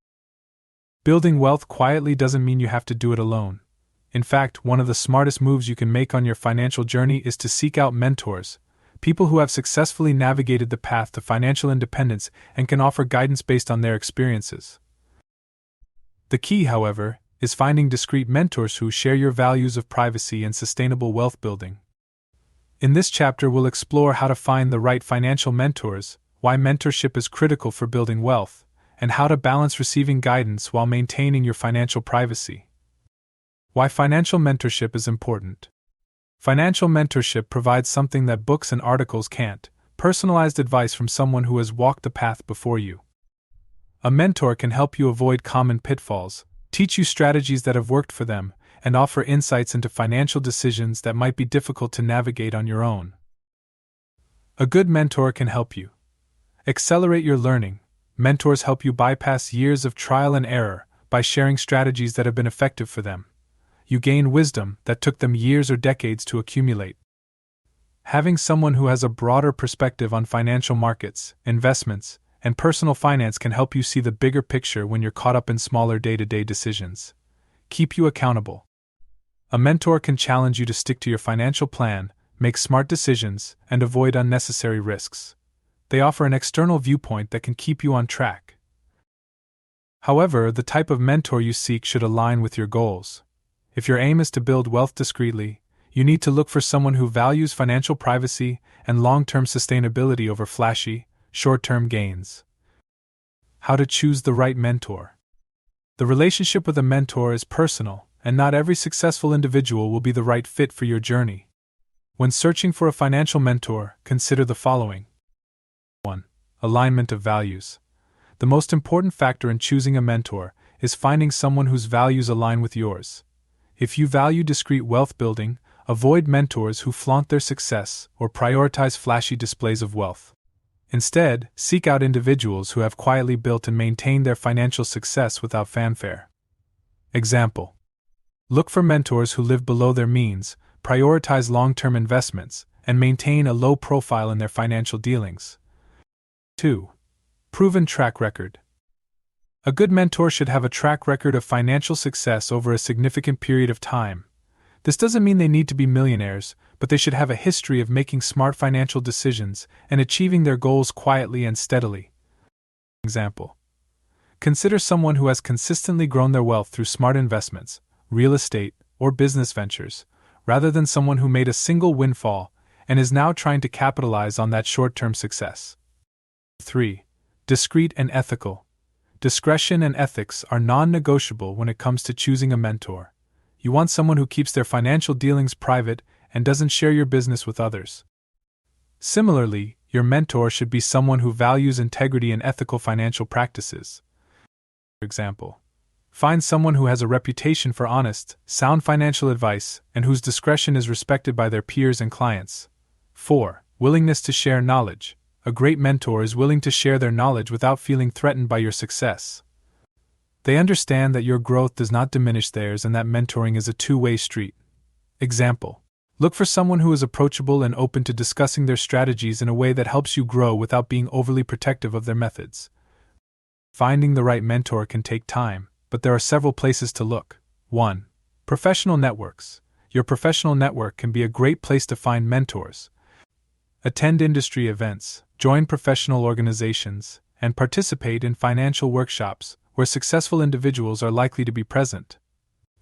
Building wealth quietly doesn't mean you have to do it alone. In fact, one of the smartest moves you can make on your financial journey is to seek out mentors, people who have successfully navigated the path to financial independence and can offer guidance based on their experiences. The key, however, is finding discreet mentors who share your values of privacy and sustainable wealth building. In this chapter, we'll explore how to find the right financial mentors, why mentorship is critical for building wealth, and how to balance receiving guidance while maintaining your financial privacy. Why financial mentorship is important. Financial mentorship provides something that books and articles can't: personalized advice from someone who has walked the path before you. A mentor can help you avoid common pitfalls, teach you strategies that have worked for them, and offer insights into financial decisions that might be difficult to navigate on your own. A good mentor can help you accelerate your learning. Mentors help you bypass years of trial and error by sharing strategies that have been effective for them. You gain wisdom that took them years or decades to accumulate. Having someone who has a broader perspective on financial markets, investments, and personal finance can help you see the bigger picture when you're caught up in smaller day-to-day decisions. Keep you accountable. A mentor can challenge you to stick to your financial plan, make smart decisions, and avoid unnecessary risks. They offer an external viewpoint that can keep you on track. However, the type of mentor you seek should align with your goals. If your aim is to build wealth discreetly, you need to look for someone who values financial privacy and long-term sustainability over flashy, short-term gains. How to choose the right mentor. The relationship with a mentor is personal, and not every successful individual will be the right fit for your journey. When searching for a financial mentor, consider the following. 1. Alignment of values. The most important factor in choosing a mentor is finding someone whose values align with yours. If you value discreet wealth building, avoid mentors who flaunt their success or prioritize flashy displays of wealth. Instead, seek out individuals who have quietly built and maintained their financial success without fanfare. Example: look for mentors who live below their means, prioritize long-term investments, and maintain a low profile in their financial dealings. 2. Proven track record. A good mentor should have a track record of financial success over a significant period of time. This doesn't mean they need to be millionaires, but they should have a history of making smart financial decisions and achieving their goals quietly and steadily. Example: consider someone who has consistently grown their wealth through smart investments, real estate, or business ventures, rather than someone who made a single windfall and is now trying to capitalize on that short-term success. 3. Discreet and ethical. Discretion and ethics are non-negotiable when it comes to choosing a mentor. You want someone who keeps their financial dealings private and doesn't share your business with others. Similarly, your mentor should be someone who values integrity and ethical financial practices. For example, find someone who has a reputation for honest, sound financial advice and whose discretion is respected by their peers and clients. 4. Willingness to share knowledge. A great mentor is willing to share their knowledge without feeling threatened by your success. They understand that your growth does not diminish theirs and that mentoring is a two-way street. Example: look for someone who is approachable and open to discussing their strategies in a way that helps you grow without being overly protective of their methods. Finding the right mentor can take time, but there are several places to look. 1. Professional networks. Your professional network can be a great place to find mentors. Attend industry events, join professional organizations, and participate in financial workshops where successful individuals are likely to be present.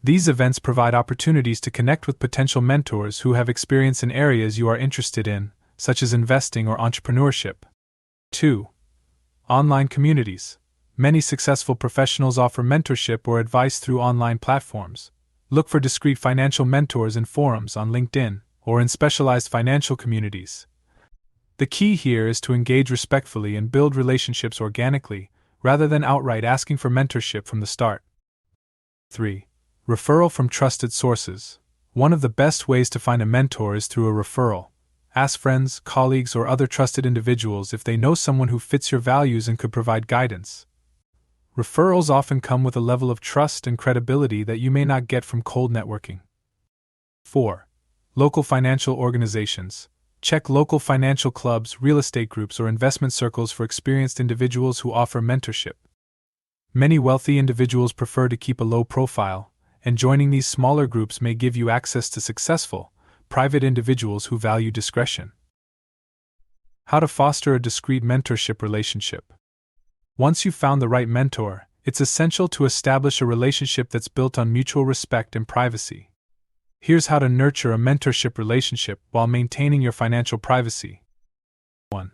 These events provide opportunities to connect with potential mentors who have experience in areas you are interested in, such as investing or entrepreneurship. 2. Online communities. Many successful professionals offer mentorship or advice through online platforms. Look for discreet financial mentors in forums on LinkedIn or in specialized financial communities. The key here is to engage respectfully and build relationships organically, rather than outright asking for mentorship from the start. 3. Referral from trusted sources. One of the best ways to find a mentor is through a referral. Ask friends, colleagues, or other trusted individuals if they know someone who fits your values and could provide guidance. Referrals often come with a level of trust and credibility that you may not get from cold networking. 4. Local financial organizations. Check local financial clubs, real estate groups, or investment circles for experienced individuals who offer mentorship. Many wealthy individuals prefer to keep a low profile, and joining these smaller groups may give you access to successful, private individuals who value discretion. How to foster a discreet mentorship relationship. Once you've found the right mentor, it's essential to establish a relationship that's built on mutual respect and privacy. Here's how to nurture a mentorship relationship while maintaining your financial privacy. 1.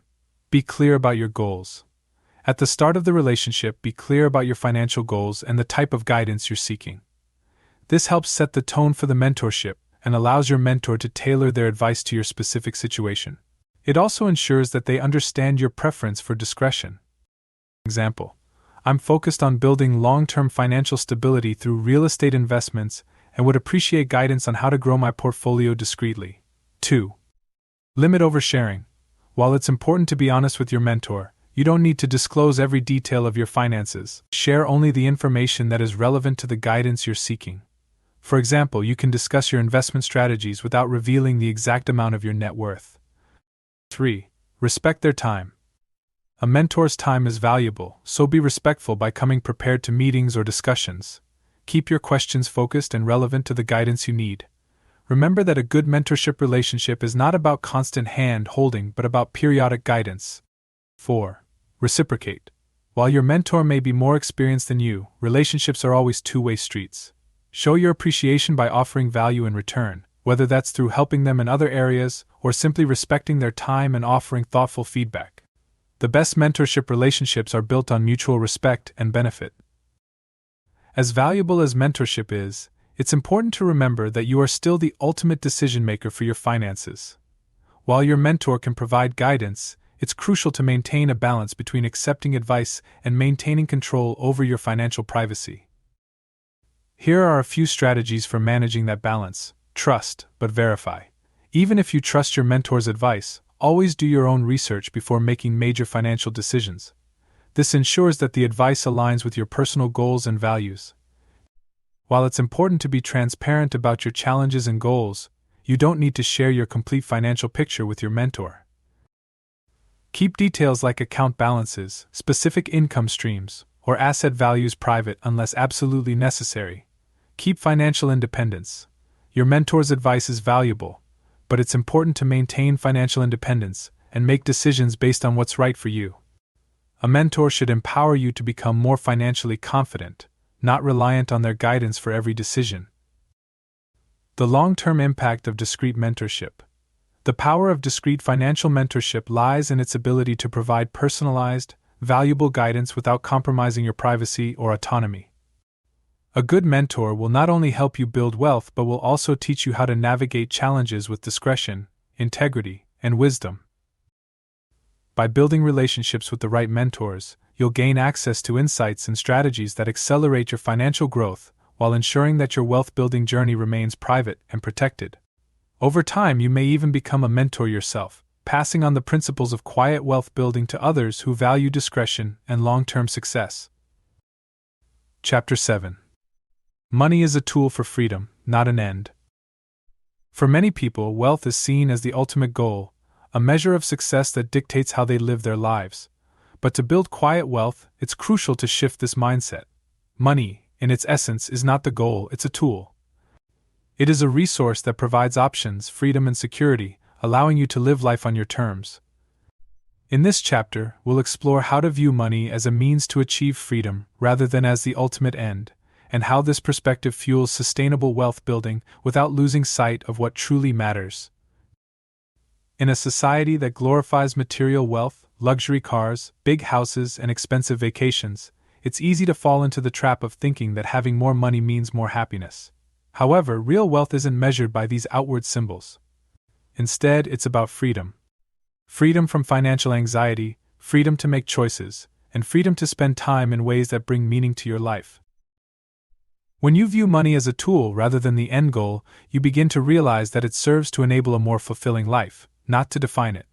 Be clear about your goals. At the start of the relationship, be clear about your financial goals and the type of guidance you're seeking. This helps set the tone for the mentorship and allows your mentor to tailor their advice to your specific situation. It also ensures that they understand your preference for discretion. Example: I'm focused on building long-term financial stability through real estate investments and would appreciate guidance on how to grow my portfolio discreetly. 2. Limit oversharing. While it's important to be honest with your mentor, you don't need to disclose every detail of your finances. Share only the information that is relevant to the guidance you're seeking. For example, you can discuss your investment strategies without revealing the exact amount of your net worth. 3. Respect their time. A mentor's time is valuable, so be respectful by coming prepared to meetings or discussions. Keep your questions focused and relevant to the guidance you need. Remember that a good mentorship relationship is not about constant hand-holding but about periodic guidance. 4. Reciprocate. While your mentor may be more experienced than you, relationships are always two-way streets. Show your appreciation by offering value in return, whether that's through helping them in other areas or simply respecting their time and offering thoughtful feedback. The best mentorship relationships are built on mutual respect and benefit. As valuable as mentorship is, it's important to remember that you are still the ultimate decision maker for your finances. While your mentor can provide guidance, it's crucial to maintain a balance between accepting advice and maintaining control over your financial privacy. Here are a few strategies for managing that balance. Trust, but verify. Even if you trust your mentor's advice, always do your own research before making major financial decisions. This ensures that the advice aligns with your personal goals and values. While it's important to be transparent about your challenges and goals, you don't need to share your complete financial picture with your mentor. Keep details like account balances, specific income streams, or asset values private unless absolutely necessary. Keep financial independence. Your mentor's advice is valuable, but it's important to maintain financial independence and make decisions based on what's right for you. A mentor should empower you to become more financially confident, not reliant on their guidance for every decision. The long-term impact of discrete mentorship. The power of discrete financial mentorship lies in its ability to provide personalized, valuable guidance without compromising your privacy or autonomy. A good mentor will not only help you build wealth but will also teach you how to navigate challenges with discretion, integrity, and wisdom. By building relationships with the right mentors, you'll gain access to insights and strategies that accelerate your financial growth while ensuring that your wealth-building journey remains private and protected. Over time, you may even become a mentor yourself, passing on the principles of quiet wealth building to others who value discretion and long-term success. Chapter 7. Money is a tool for freedom, not an end. For many people, wealth is seen as the ultimate goal, a measure of success that dictates how they live their lives. But to build quiet wealth, it's crucial to shift this mindset. Money, in its essence, is not the goal, it's a tool. It is a resource that provides options, freedom, and security, allowing you to live life on your terms. In this chapter, we'll explore how to view money as a means to achieve freedom rather than as the ultimate end, and how this perspective fuels sustainable wealth building without losing sight of what truly matters. In a society that glorifies material wealth, luxury cars, big houses, and expensive vacations, it's easy to fall into the trap of thinking that having more money means more happiness. However, real wealth isn't measured by these outward symbols. Instead, it's about freedom. Freedom from financial anxiety, freedom to make choices, and freedom to spend time in ways that bring meaning to your life. When you view money as a tool rather than the end goal, you begin to realize that it serves to enable a more fulfilling life, not to define it.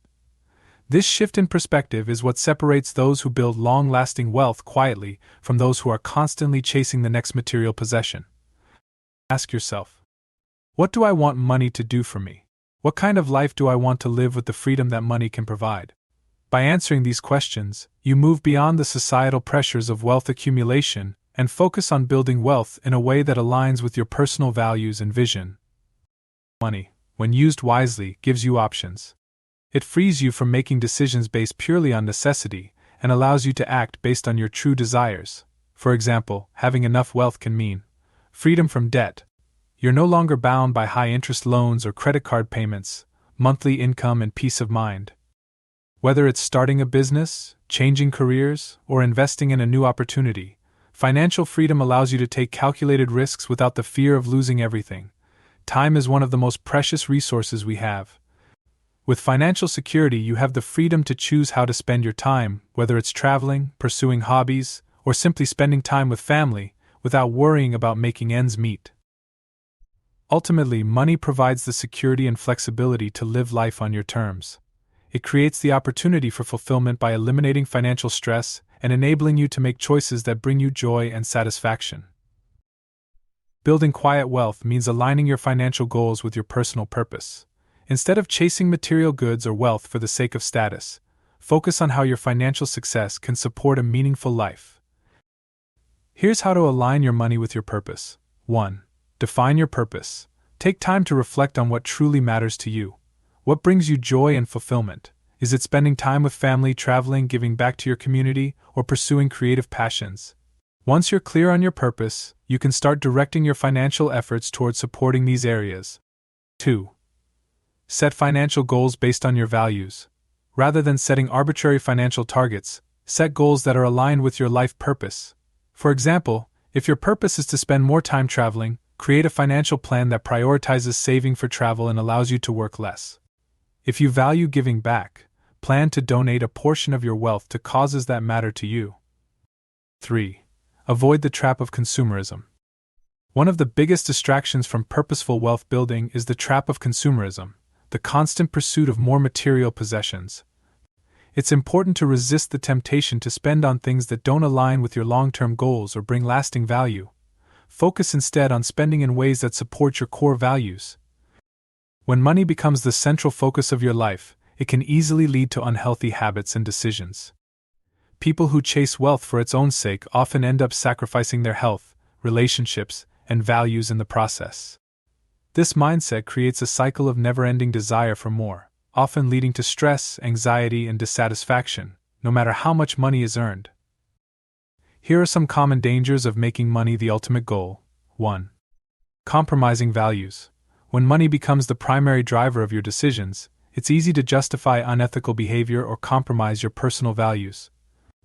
This shift in perspective is what separates those who build long-lasting wealth quietly from those who are constantly chasing the next material possession. Ask yourself, What do I want money to do for me? What kind of life do I want to live with the freedom that money can provide? By answering these questions, you move beyond the societal pressures of wealth accumulation and focus on building wealth in a way that aligns with your personal values and vision. Money, when used wisely, gives you options. It frees you from making decisions based purely on necessity and allows you to act based on your true desires. For example, having enough wealth can mean freedom from debt. You're no longer bound by high-interest loans or credit card payments, monthly income, and peace of mind. Whether it's starting a business, changing careers, or investing in a new opportunity, financial freedom allows you to take calculated risks without the fear of losing everything. Time is one of the most precious resources we have. With financial security, you have the freedom to choose how to spend your time, whether it's traveling, pursuing hobbies, or simply spending time with family, without worrying about making ends meet. Ultimately, money provides the security and flexibility to live life on your terms. It creates the opportunity for fulfillment by eliminating financial stress and enabling you to make choices that bring you joy and satisfaction. Building quiet wealth means aligning your financial goals with your personal purpose. Instead of chasing material goods or wealth for the sake of status, focus on how your financial success can support a meaningful life. Here's how to align your money with your purpose. 1. Define your purpose. Take time to reflect on what truly matters to you. What brings you joy and fulfillment? Is it spending time with family, traveling, giving back to your community, or pursuing creative passions? Once you're clear on your purpose, you can start directing your financial efforts towards supporting these areas. 2. Set financial goals based on your values. Rather than setting arbitrary financial targets, set goals that are aligned with your life purpose. For example, if your purpose is to spend more time traveling, create a financial plan that prioritizes saving for travel and allows you to work less. If you value giving back, plan to donate a portion of your wealth to causes that matter to you. 3. Avoid the trap of consumerism. One of the biggest distractions from purposeful wealth building is the trap of consumerism, the constant pursuit of more material possessions. It's important to resist the temptation to spend on things that don't align with your long-term goals or bring lasting value. Focus instead on spending in ways that support your core values. When money becomes the central focus of your life, it can easily lead to unhealthy habits and decisions. People who chase wealth for its own sake often end up sacrificing their health, relationships, and values in the process. This mindset creates a cycle of never-ending desire for more, often leading to stress, anxiety, and dissatisfaction, no matter how much money is earned. Here are some common dangers of making money the ultimate goal. 1. Compromising values. When money becomes the primary driver of your decisions, it's easy to justify unethical behavior or compromise your personal values.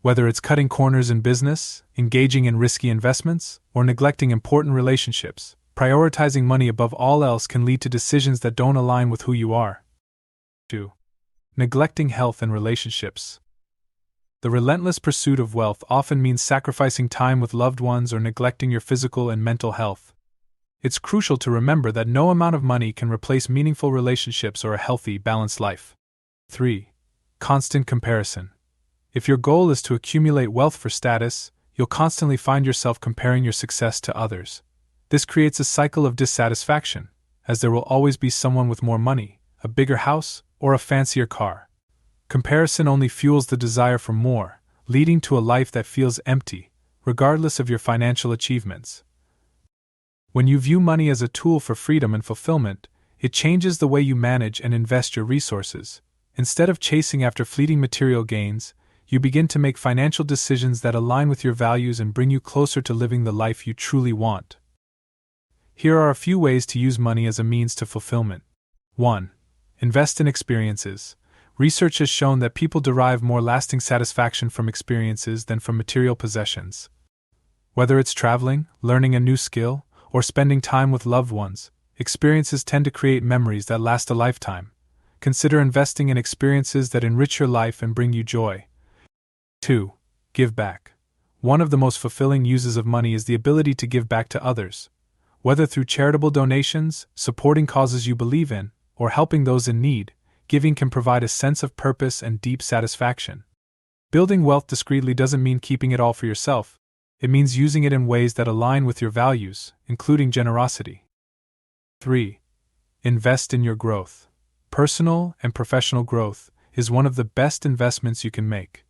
Whether it's cutting corners in business, engaging in risky investments, or neglecting important relationships, prioritizing money above all else can lead to decisions that don't align with who you are. 2. Neglecting health and relationships. The relentless pursuit of wealth often means sacrificing time with loved ones or neglecting your physical and mental health. It's crucial to remember that no amount of money can replace meaningful relationships or a healthy, balanced life. 3. Constant comparison. If your goal is to accumulate wealth for status, you'll constantly find yourself comparing your success to others. This creates a cycle of dissatisfaction, as there will always be someone with more money, a bigger house, or a fancier car. Comparison only fuels the desire for more, leading to a life that feels empty, regardless of your financial achievements. When you view money as a tool for freedom and fulfillment, it changes the way you manage and invest your resources. Instead of chasing after fleeting material gains, you begin to make financial decisions that align with your values and bring you closer to living the life you truly want. Here are a few ways to use money as a means to fulfillment. 1. Invest in experiences. Research has shown that people derive more lasting satisfaction from experiences than from material possessions. Whether it's traveling, learning a new skill, or spending time with loved ones, experiences tend to create memories that last a lifetime. Consider investing in experiences that enrich your life and bring you joy. 2. Give back. One of the most fulfilling uses of money is the ability to give back to others. Whether through charitable donations, supporting causes you believe in, or helping those in need, giving can provide a sense of purpose and deep satisfaction. Building wealth discreetly doesn't mean keeping it all for yourself. It means using it in ways that align with your values, including generosity. 3. Invest in your growth. Personal and professional growth is one of the best investments you can make.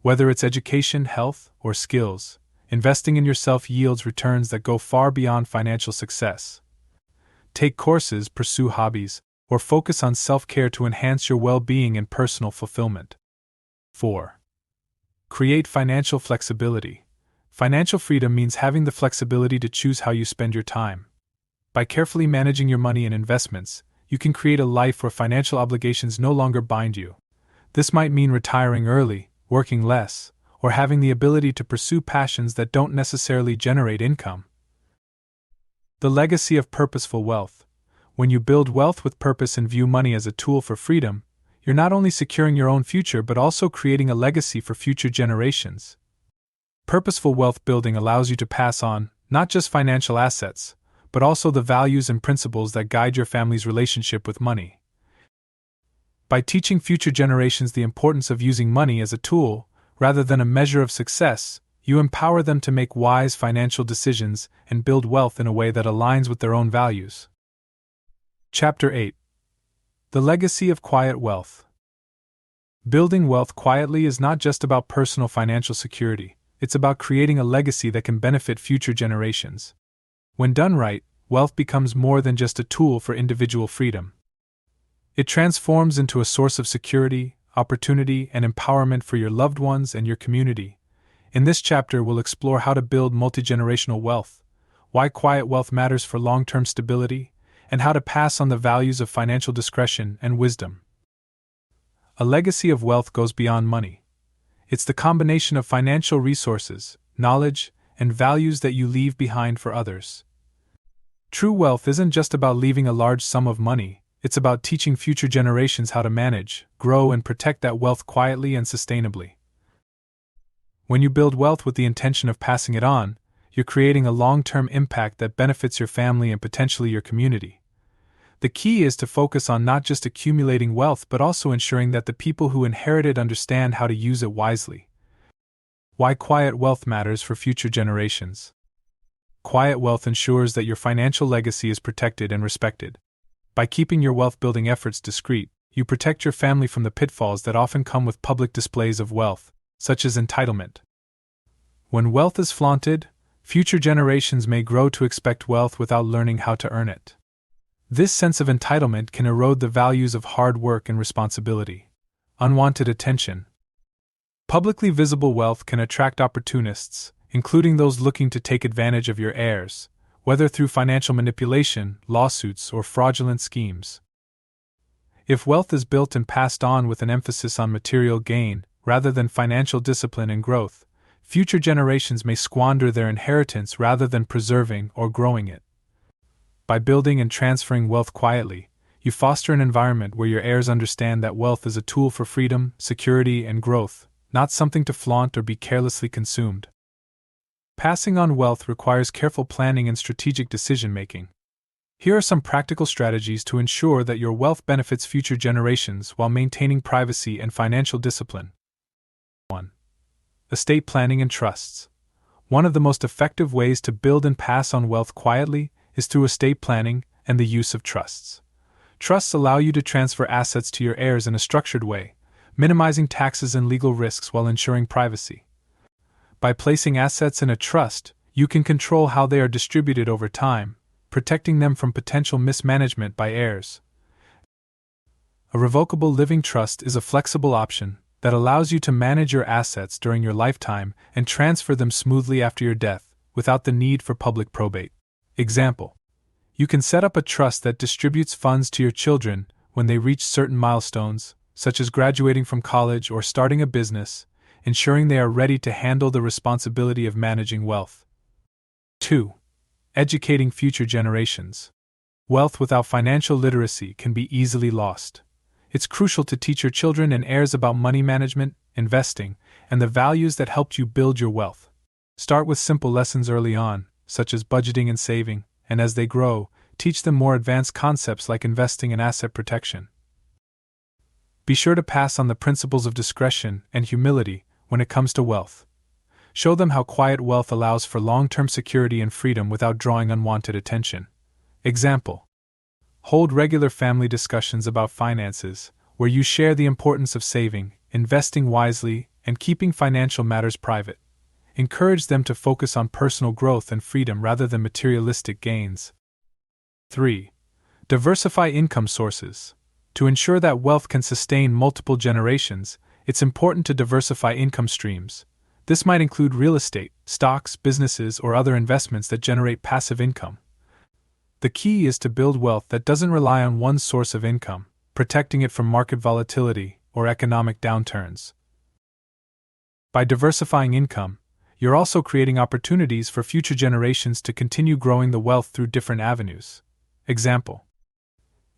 Whether it's education, health, or skills, investing in yourself yields returns that go far beyond financial success. Take courses, pursue hobbies, or focus on self-care to enhance your well-being and personal fulfillment. 4. Create financial flexibility. Financial freedom means having the flexibility to choose how you spend your time. By carefully managing your money and investments, you can create a life where financial obligations no longer bind you. This might mean retiring early, working less, or having the ability to pursue passions that don't necessarily generate income. The legacy of purposeful wealth. When you build wealth with purpose and view money as a tool for freedom, you're not only securing your own future but also creating a legacy for future generations. Purposeful wealth building allows you to pass on not just financial assets, but also the values and principles that guide your family's relationship with money. By teaching future generations the importance of using money as a tool, rather than a measure of success, you empower them to make wise financial decisions and build wealth in a way that aligns with their own values. Chapter 8. The Legacy of Quiet Wealth. Building wealth quietly is not just about personal financial security, it's about creating a legacy that can benefit future generations. When done right, wealth becomes more than just a tool for individual freedom. It transforms into a source of security, opportunity, and empowerment for your loved ones and your community. In this chapter, we'll explore how to build multi-generational wealth, why quiet wealth matters for long-term stability, and how to pass on the values of financial discretion and wisdom. A legacy of wealth goes beyond money. It's the combination of financial resources, knowledge, and values that you leave behind for others. True wealth isn't just about leaving a large sum of money, it's about teaching future generations how to manage, grow, and protect that wealth quietly and sustainably. When you build wealth with the intention of passing it on, you're creating a long-term impact that benefits your family and potentially your community. The key is to focus on not just accumulating wealth but also ensuring that the people who inherit it understand how to use it wisely. Why quiet wealth matters for future generations. Quiet wealth ensures that your financial legacy is protected and respected. By keeping your wealth-building efforts discreet, you protect your family from the pitfalls that often come with public displays of wealth, such as entitlement. When wealth is flaunted, future generations may grow to expect wealth without learning how to earn it. This sense of entitlement can erode the values of hard work and responsibility. Unwanted attention. Publicly visible wealth can attract opportunists, including those looking to take advantage of your heirs, whether through financial manipulation, lawsuits, or fraudulent schemes. If wealth is built and passed on with an emphasis on material gain, rather than financial discipline and growth, future generations may squander their inheritance rather than preserving or growing it. By building and transferring wealth quietly, you foster an environment where your heirs understand that wealth is a tool for freedom, security, and growth, not something to flaunt or be carelessly consumed. Passing on wealth requires careful planning and strategic decision-making. Here are some practical strategies to ensure that your wealth benefits future generations while maintaining privacy and financial discipline. 1. Estate planning and trusts. One of the most effective ways to build and pass on wealth quietly is through estate planning and the use of trusts. Trusts allow you to transfer assets to your heirs in a structured way, minimizing taxes and legal risks while ensuring privacy. By placing assets in a trust, you can control how they are distributed over time, protecting them from potential mismanagement by heirs. A revocable living trust is a flexible option that allows you to manage your assets during your lifetime and transfer them smoothly after your death, without the need for public probate. Example: you can set up a trust that distributes funds to your children when they reach certain milestones, such as graduating from college or starting a business, ensuring they are ready to handle the responsibility of managing wealth. 2. Educating future generations. Wealth without financial literacy can be easily lost. It's crucial to teach your children and heirs about money management, investing, and the values that helped you build your wealth. Start with simple lessons early on, such as budgeting and saving, and as they grow, teach them more advanced concepts like investing and asset protection. Be sure to pass on the principles of discretion and humility when it comes to wealth. Show them how quiet wealth allows for long-term security and freedom without drawing unwanted attention. Example: Hold regular family discussions about finances, where you share the importance of saving, investing wisely, and keeping financial matters private. Encourage them to focus on personal growth and freedom rather than materialistic gains. 3. Diversify income sources. To ensure that wealth can sustain multiple generations, it's important to diversify income streams. This might include real estate, stocks, businesses, or other investments that generate passive income. The key is to build wealth that doesn't rely on one source of income, protecting it from market volatility or economic downturns. By diversifying income, you're also creating opportunities for future generations to continue growing the wealth through different avenues. Example: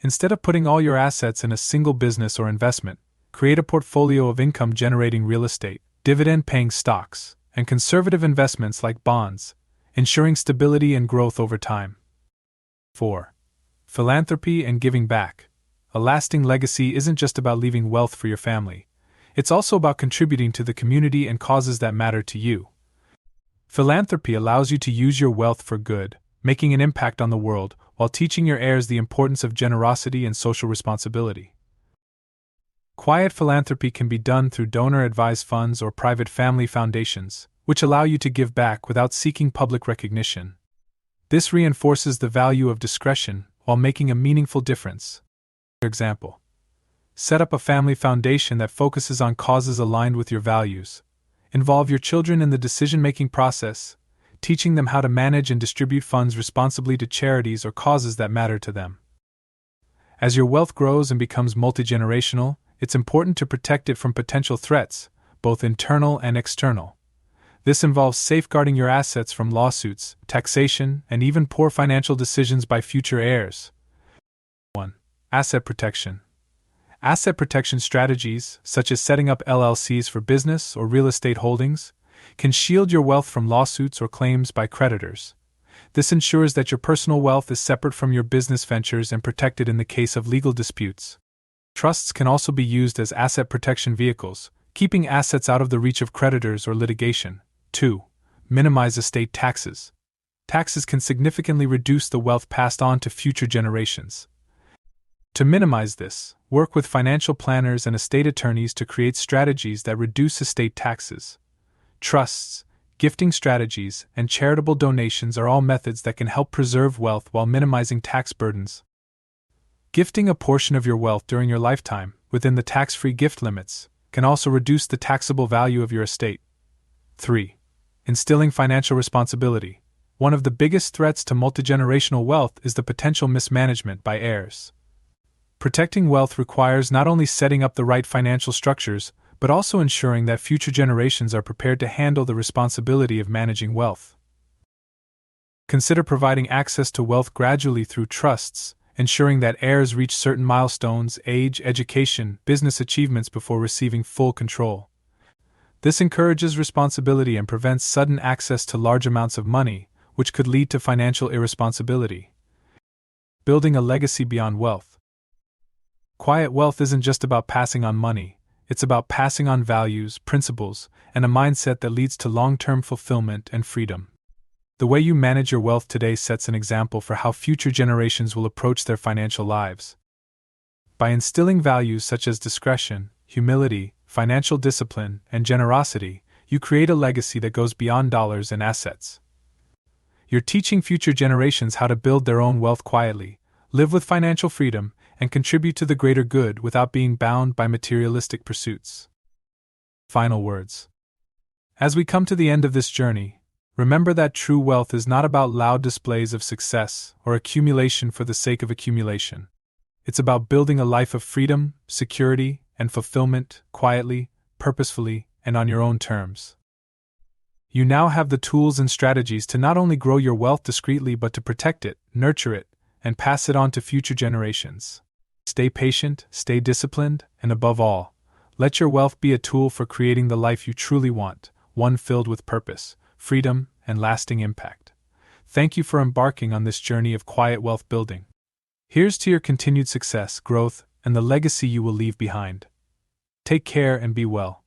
instead of putting all your assets in a single business or investment, create a portfolio of income-generating real estate, dividend-paying stocks, and conservative investments like bonds, ensuring stability and growth over time. 4. Philanthropy and giving back. A lasting legacy isn't just about leaving wealth for your family. It's also about contributing to the community and causes that matter to you. Philanthropy allows you to use your wealth for good, making an impact on the world, while teaching your heirs the importance of generosity and social responsibility. Quiet philanthropy can be done through donor-advised funds or private family foundations, which allow you to give back without seeking public recognition. This reinforces the value of discretion while making a meaningful difference. For example, set up a family foundation that focuses on causes aligned with your values. Involve your children in the decision-making process, teaching them how to manage and distribute funds responsibly to charities or causes that matter to them. As your wealth grows and becomes multi-generational, it's important to protect it from potential threats, both internal and external. This involves safeguarding your assets from lawsuits, taxation, and even poor financial decisions by future heirs. 1. Asset protection. Asset protection strategies, such as setting up LLCs for business or real estate holdings, can shield your wealth from lawsuits or claims by creditors. This ensures that your personal wealth is separate from your business ventures and protected in the case of legal disputes. Trusts can also be used as asset protection vehicles, keeping assets out of the reach of creditors or litigation. 2. Minimize estate taxes. Taxes can significantly reduce the wealth passed on to future generations. To minimize this, work with financial planners and estate attorneys to create strategies that reduce estate taxes. Trusts, gifting strategies, and charitable donations are all methods that can help preserve wealth while minimizing tax burdens. Gifting a portion of your wealth during your lifetime, within the tax-free gift limits, can also reduce the taxable value of your estate. 3. Instilling financial responsibility. One of the biggest threats to multigenerational wealth is the potential mismanagement by heirs. Protecting wealth requires not only setting up the right financial structures, but also ensuring that future generations are prepared to handle the responsibility of managing wealth. Consider providing access to wealth gradually through trusts, ensuring that heirs reach certain milestones, age, education, business achievements before receiving full control. This encourages responsibility and prevents sudden access to large amounts of money, which could lead to financial irresponsibility. Building a legacy beyond wealth. Quiet wealth isn't just about passing on money, it's about passing on values, principles, and a mindset that leads to long-term fulfillment and freedom. The way you manage your wealth today sets an example for how future generations will approach their financial lives. By instilling values such as discretion, humility, financial discipline, and generosity, you create a legacy that goes beyond dollars and assets. You're teaching future generations how to build their own wealth quietly, live with financial freedom, and contribute to the greater good without being bound by materialistic pursuits. Final words. As we come to the end of this journey, remember that true wealth is not about loud displays of success or accumulation for the sake of accumulation. It's about building a life of freedom, security, and fulfillment, quietly, purposefully, and on your own terms. You now have the tools and strategies to not only grow your wealth discreetly but to protect it, nurture it, and pass it on to future generations. Stay patient, stay disciplined, and above all, let your wealth be a tool for creating the life you truly want, one filled with purpose, freedom, and lasting impact. Thank you for embarking on this journey of quiet wealth building. Here's to your continued success, growth, and the legacy you will leave behind. Take care and be well.